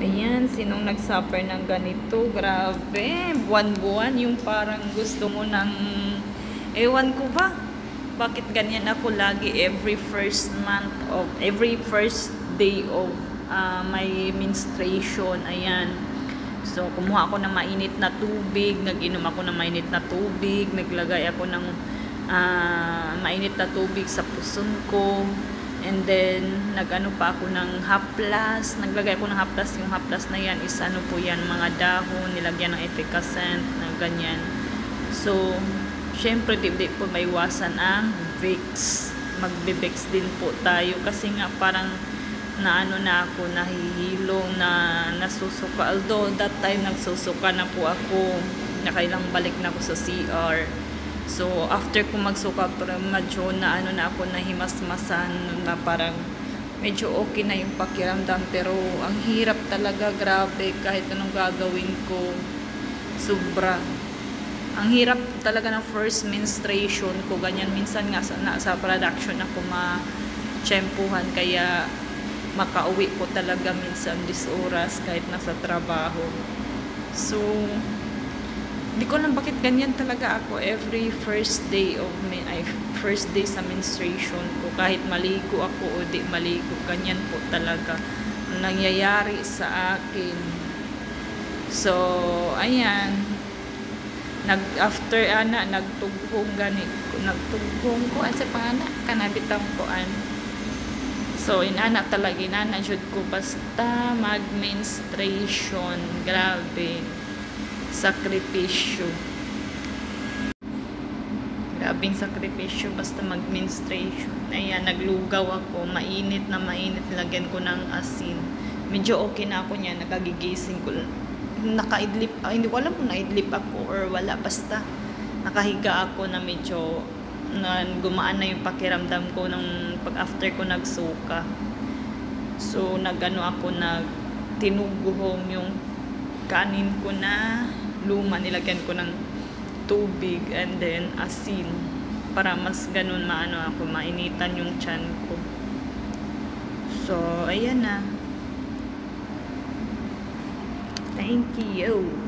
Ayan, sinong nagsuffer ng ganito? Grabe, buwan-buwan yung parang gusto mo ng... Ewan ko ba? Bakit ganyan ako lagi every first day of my menstruation? Ayan. So, kumuha ako ng mainit na tubig, nag-inom ako ng mainit na tubig, naglagay ako ng mainit na tubig sa puson ko. And then, nag-ano pa ako ng haplas. Naglagay ako ng haplas. Yung haplas na yan is ano po yan, mga dahon, nilagyan ng efficacent, na ganyan. So, syempre, di po maiwasan ang Vicks. Magbe-Vicks din po tayo. Kasi nga, parang naano na ako, nahihilo, na nasusuka. Although, that time, nagsusuka na po ako. Nakailang balik na ako sa CR. So, after ko magsuka, medyo na ano na ako, nahimasmasan, na parang medyo okay na yung pakiramdam. Pero, ang hirap talaga, grabe, kahit anong gagawin ko, sobra. Ang hirap talaga ng first menstruation ko, ganyan. Minsan nga sa production ako ma-tsempuhan, kaya makauwi ko talaga minsan this oras kahit nasa trabaho. So, di ko lang bakit ganyan talaga ako every first day sa menstruation ko. Kahit maligo ako o di maligo, ganyan po talaga ang nangyayari sa akin. So, ayan. After nagtughong ko sa pangana, kanabitang ko So, inana jud ko basta mag-menstruation. Grabe. Sakripisyo. Grabing sakripisyo basta mag-menstruation. Ayan, naglugaw ako. Mainit na mainit. Lagyan ko ng asin. Medyo okay na ako niya. Nakagigising ko. Nakaidlip. Hindi ko alam kung naidlip ako or wala. Basta nakahiga ako na medyo gumaan na yung pakiramdam ko nung after ko nagsuka. So, tinuguhong yung kanin ko na luma, nilagyan ko ng tubig and then asin para mas ganun ako, mainitan yung tiyan ko. So, ayan na. Thank you.